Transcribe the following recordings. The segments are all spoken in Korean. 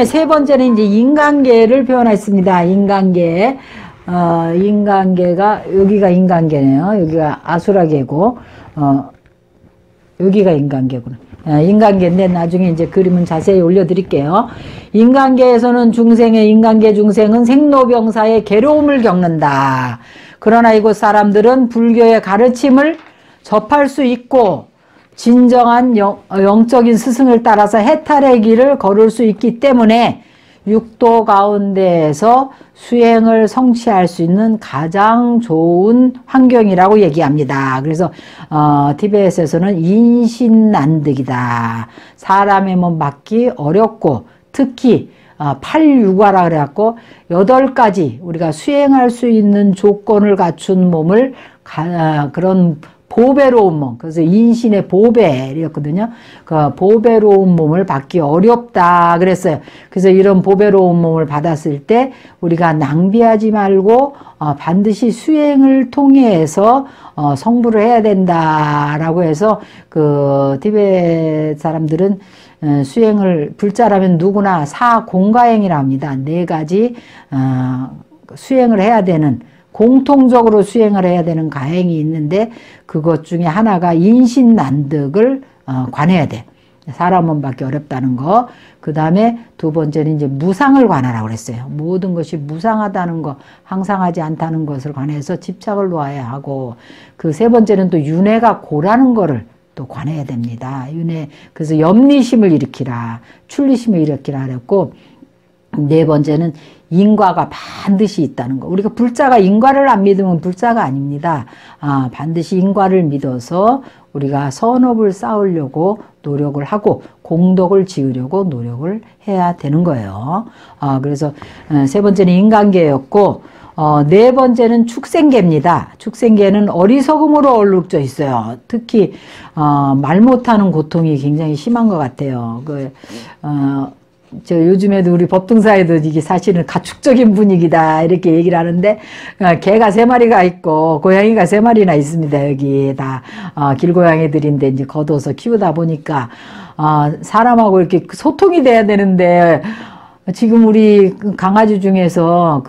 세 번째는 이제 인간계를 표현했습니다. 인간계. 인간계가, 여기가 인간계네요. 여기가 아수라계고, 여기가 인간계구나. 인간계인데 나중에 이제 그림은 자세히 올려드릴게요. 인간계에서는 인간계 중생은 생로병사의 괴로움을 겪는다. 그러나 이곳 사람들은 불교의 가르침을 접할 수 있고 진정한 영적인 스승을 따라서 해탈의 길을 걸을 수 있기 때문에 육도 가운데에서 수행을 성취할 수 있는 가장 좋은 환경이라고 얘기합니다. 그래서 티베트에서는 인신난득이다. 사람의 몸 받기 어렵고 특히 팔육아라 그래갖고 8가지 우리가 수행할 수 있는 조건을 갖춘 몸을 그런 보배로운 몸, 그래서 인신의 보배였거든요. 그 보배로운 몸을 받기 어렵다 그랬어요. 그래서 이런 보배로운 몸을 받았을 때 우리가 낭비하지 말고 반드시 수행을 통해서 성불을 해야 된다라고 해서 그 티베트 사람들은 수행을 불자라면 누구나 사공가행이라 합니다. 4가지 수행을 해야 되는 공통적으로 수행을 해야 되는 가행이 있는데 그것 중에 하나가 인신난득을 관해야 돼. 사람 몸 받기 어렵다는 거. 그 다음에 두 번째는 이제 무상을 관하라고 그랬어요. 모든 것이 무상하다는 거, 항상하지 않다는 것을 관해서 집착을 놓아야 하고, 그 세 번째는 또 윤회가 고라는 거를 또 관해야 됩니다. 윤회, 그래서 염리심을 일으키라, 출리심을 일으키라 그랬고, 네 번째는 인과가 반드시 있다는 거. 우리가 불자가 인과를 안 믿으면 불자가 아닙니다. 반드시 인과를 믿어서 우리가 선업을 쌓으려고 노력을 하고 공덕을 지으려고 노력을 해야 되는 거예요. 그래서 세 번째는 인간계였고, 네 번째는 축생계입니다. 축생계는 어리석음으로 얼룩져 있어요. 특히 말 못하는 고통이 굉장히 심한 것 같아요. 요즘에도 우리 법등사에도 이게 사실은 가축적인 분위기다 이렇게 얘기를 하는데, 개가 3마리가 있고 고양이가 3마리나 있습니다. 여기 다 길고양이들인데 이제 걷어서 키우다 보니까 사람하고 이렇게 소통이 돼야 되는데, 지금 우리 강아지 중에서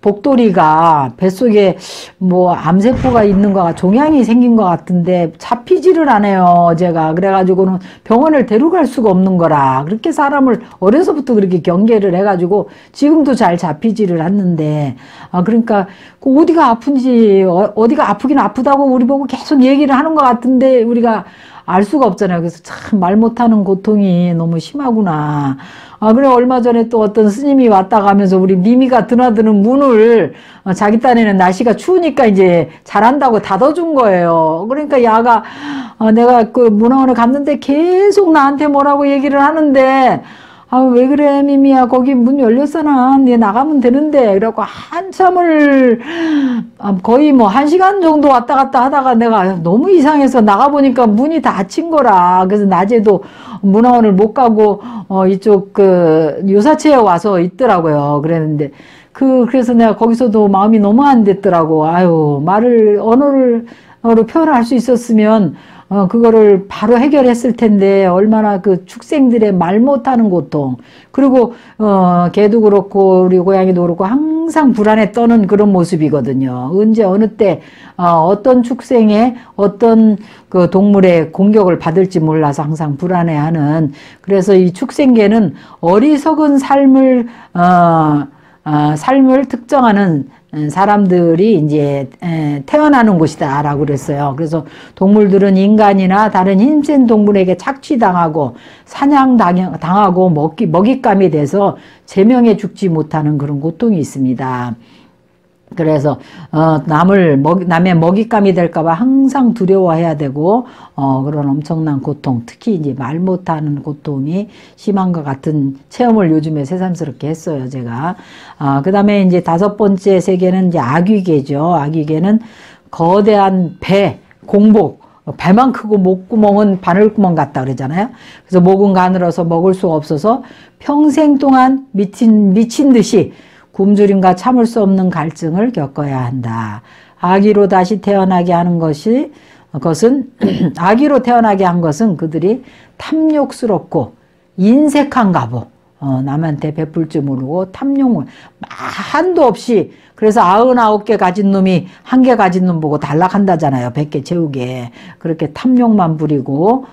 복돌이가 뱃속에 뭐 암세포가 있는 거가 종양이 생긴 것 같은데 잡히지를 않아요. 제가 그래가지고는 병원을 데려갈 수가 없는 거라, 그렇게 사람을 어려서부터 그렇게 경계를 해가지고 지금도 잘 잡히지를 않는데, 그러니까 어디가 아픈지, 어디가 아프긴 아프다고 우리 보고 계속 얘기를 하는 것 같은데 우리가 알 수가 없잖아요. 그래서 참 말 못하는 고통이 너무 심하구나. 그래, 얼마 전에 또 어떤 스님이 왔다 가면서 우리 미미가 드나드는 문을 자기 딴에는 날씨가 추우니까 이제 잘한다고 닫아준 거예요. 그러니까 야가 내가 그 문화원에 갔는데 계속 나한테 뭐라고 얘기를 하는데, 왜 그래 미미야, 거기 문 열렸잖아, 네 나가면 되는데. 그래갖고 한참을 거의 뭐 1시간 정도 왔다 갔다 하다가 내가 너무 이상해서 나가보니까 문이 닫힌 거라. 그래서 낮에도 문화원을 못 가고 이쪽 요사체에 와서 있더라고요. 그랬는데 그래서 내가 거기서도 마음이 너무 안 됐더라고. 언어로 표현할 수 있었으면 그거를 바로 해결했을 텐데, 얼마나 그 축생들의 말 못하는 고통, 그리고 개도 그렇고 우리 고양이도 그렇고 항상 불안에 떠는 그런 모습이거든요. 언제 어느 때 어떤 축생의 어떤 그 동물의 공격을 받을지 몰라서 항상 불안해하는, 그래서 이 축생계는 어리석은 삶을 특정하는 사람들이 이제 태어나는 곳이다 라고 그랬어요. 그래서 동물들은 인간이나 다른 힘센 동물에게 착취당하고 사냥당하고 먹잇감이 돼서 제명에 죽지 못하는 그런 고통이 있습니다. 그래서 남의 먹잇감이 될까봐 항상 두려워해야 되고, 그런 엄청난 고통, 특히 이제 말 못하는 고통이 심한 것 같은 체험을 요즘에 새삼스럽게 했어요, 제가. 그 다음에 이제 5번째 세계는 이제 아귀계죠. 아귀계는 거대한 배, 공복, 배만 크고 목구멍은 바늘구멍 같다 그러잖아요. 그래서 목은 가늘어서 먹을 수가 없어서 평생 동안 미친 듯이 굶주림과 참을 수 없는 갈증을 겪어야 한다. 아기로 다시 태어나게 하는 아기로 태어나게 한 것은 그들이 탐욕스럽고 인색한가 보. 남한테 베풀 줄 모르고 탐욕 한도 없이. 그래서 99개 가진 놈이 1개 가진 놈 보고 단락한다잖아요. 100개 채우게. 그렇게 탐욕만 부리고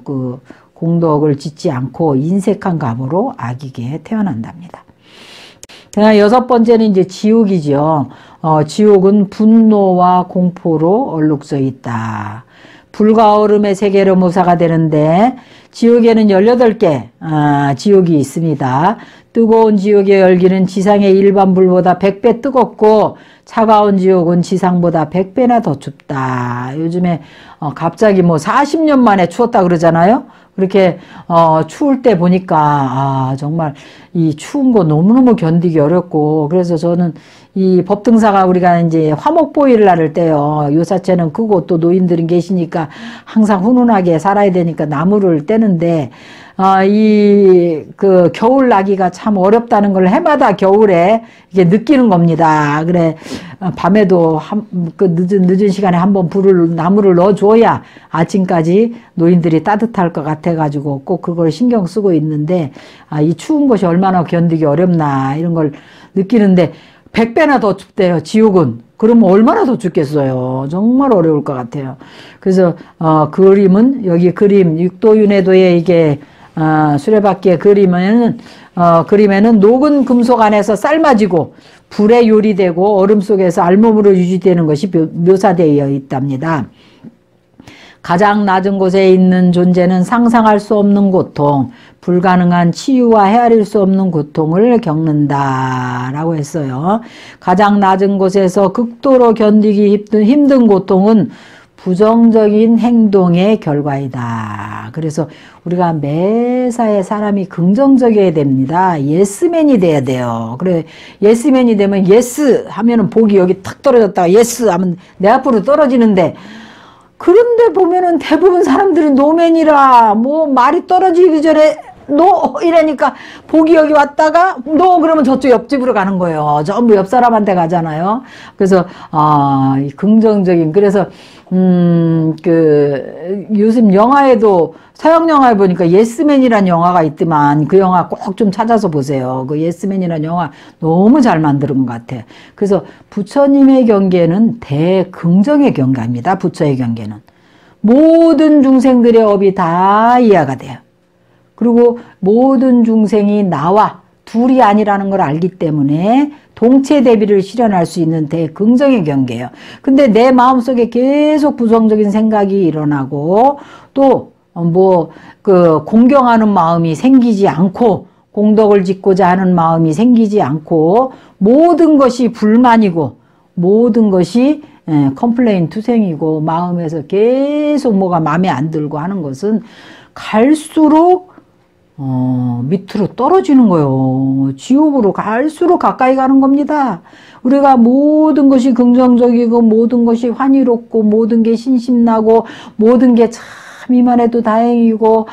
그 공덕을 짓지 않고 인색한 갑으로 악이게 태어난답니다. 그다음 6번째는 이제 지옥이죠. 지옥은 분노와 공포로 얼룩져 있다. 불과 얼음의 세계로 묘사가 되는데 지옥에는 18개 지옥이 있습니다. 뜨거운 지옥의 열기는 지상의 일반 불보다 100배 뜨겁고 차가운 지옥은 지상보다 100배나 더 춥다. 요즘에 갑자기 뭐 40년 만에 추웠다 그러잖아요. 그렇게 추울 때 보니까 정말 이 추운 거 너무너무 견디기 어렵고, 그래서 저는 이 법등사가 우리가 이제 화목보일을 나를 때요, 요사체는 크고 또 노인들은 계시니까 항상 훈훈하게 살아야 되니까 나무를 떼는데 그 겨울 나기가 참 어렵다는 걸 해마다 겨울에 이게 느끼는 겁니다. 그래 밤에도 그 늦은 시간에 한번 나무를 넣어줘야 아침까지 노인들이 따뜻할 것 같아가지고 꼭 그걸 신경 쓰고 있는데, 이 추운 것이 얼마나 견디기 어렵나 이런 걸 느끼는데 100배나 더 춥대요, 지옥은. 그러면 얼마나 더 춥겠어요. 정말 어려울 것 같아요. 그래서 그림은 여기 그림 육도윤회도에 이게 수레바퀴의 그림에는 녹은 금속 안에서 삶아지고 불에 요리되고 얼음 속에서 알몸으로 유지되는 것이 묘사되어 있답니다. 가장 낮은 곳에 있는 존재는 상상할 수 없는 고통, 불가능한 치유와 헤아릴 수 없는 고통을 겪는다라고 했어요. 가장 낮은 곳에서 극도로 견디기 힘든 고통은 부정적인 행동의 결과이다. 그래서 우리가 매사에 사람이 긍정적이어야 됩니다. 예스맨이 돼야 돼요. 그래, 예스맨이 되면 예스 하면은 복이 여기 탁 떨어졌다가 예스 하면 내 앞으로 떨어지는데, 그런데 보면은 대부분 사람들이 노맨이라 뭐 말이 떨어지기 전에 노 이러니까 복이 여기 왔다가 노 그러면 저쪽 옆집으로 가는 거예요. 전부 옆 사람한테 가잖아요. 그래서 긍정적인, 그래서 요즘 영화에도 서양 영화에 보니까 예스맨이라는 영화가 있더만 그 영화 꼭 좀 찾아서 보세요. 그 예스맨이라는 영화 너무 잘 만든 것 같아. 그래서 부처님의 경계는 대긍정의 경계입니다. 부처의 경계는 모든 중생들의 업이 다 이해가 돼요. 그리고 모든 중생이 나와 둘이 아니라는 걸 알기 때문에 동체 대비를 실현할 수 있는 대긍정의 경계예요. 근데 내 마음속에 계속 부정적인 생각이 일어나고 또 공경하는 마음이 생기지 않고 공덕을 짓고자 하는 마음이 생기지 않고 모든 것이 불만이고 모든 것이 컴플레인 투생이고 마음에서 계속 뭐가 마음에 안 들고 하는 것은 갈수록 밑으로 떨어지는 거예요. 지옥으로 갈수록 가까이 가는 겁니다. 우리가 모든 것이 긍정적이고 모든 것이 환희롭고 모든 게 신심나고 모든 게 참 이만해도 다행이고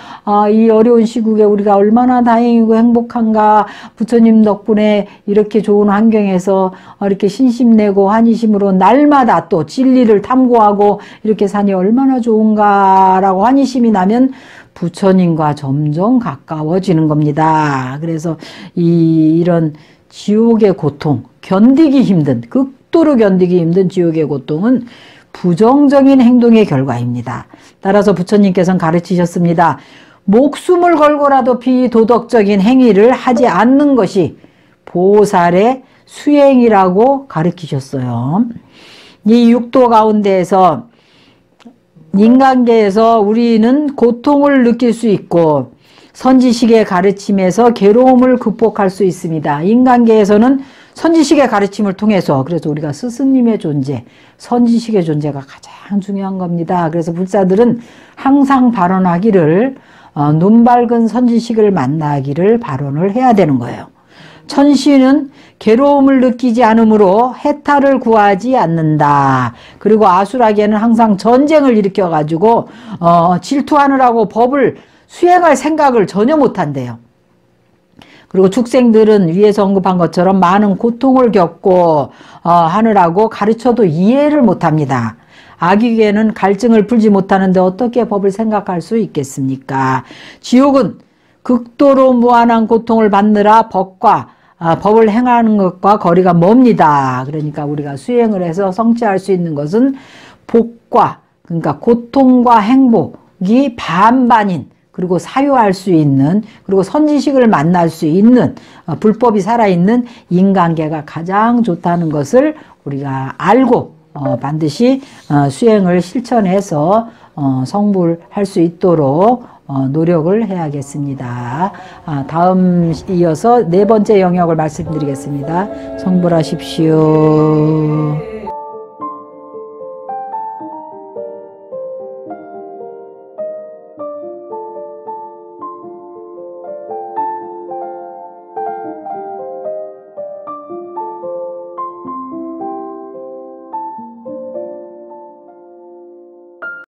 이 어려운 시국에 우리가 얼마나 다행이고 행복한가, 부처님 덕분에 이렇게 좋은 환경에서 이렇게 신심내고 환희심으로 날마다 또 진리를 탐구하고 이렇게 사니 얼마나 좋은가라고 환희심이 나면 부처님과 점점 가까워지는 겁니다. 그래서 이런 지옥의 고통, 견디기 힘든, 극도로 견디기 힘든 지옥의 고통은 부정적인 행동의 결과입니다. 따라서 부처님께서는 가르치셨습니다. 목숨을 걸고라도 비도덕적인 행위를 하지 않는 것이 보살의 수행이라고 가르치셨어요. 이 육도 가운데에서 인간계에서 우리는 고통을 느낄 수 있고 선지식의 가르침에서 괴로움을 극복할 수 있습니다. 인간계에서는 선지식의 가르침을 통해서, 그래서 우리가 스승님의 존재, 선지식의 존재가 가장 중요한 겁니다. 그래서 불사들은 항상 발언하기를 눈 밝은 선지식을 만나기를 발언을 해야 되는 거예요. 천시는 괴로움을 느끼지 않으므로 해탈을 구하지 않는다. 그리고 아수라기에는 항상 전쟁을 일으켜가지고 질투하느라고 법을 수행할 생각을 전혀 못한대요. 그리고 축생들은 위에서 언급한 것처럼 많은 고통을 겪고 하느라고 가르쳐도 이해를 못합니다. 아기에는 갈증을 풀지 못하는데 어떻게 법을 생각할 수 있겠습니까? 지옥은 극도로 무한한 고통을 받느라 법을 행하는 것과 거리가 멉니다. 그러니까 우리가 수행을 해서 성취할 수 있는 것은 복과, 그러니까 고통과 행복이 반반인, 그리고 사유할 수 있는, 그리고 선지식을 만날 수 있는, 불법이 살아있는 인간계가 가장 좋다는 것을 우리가 알고 반드시 수행을 실천해서 성불할 수 있도록 노력을 해야겠습니다. 다음 이어서 네 번째 영역을 말씀드리겠습니다. 성불하십시오.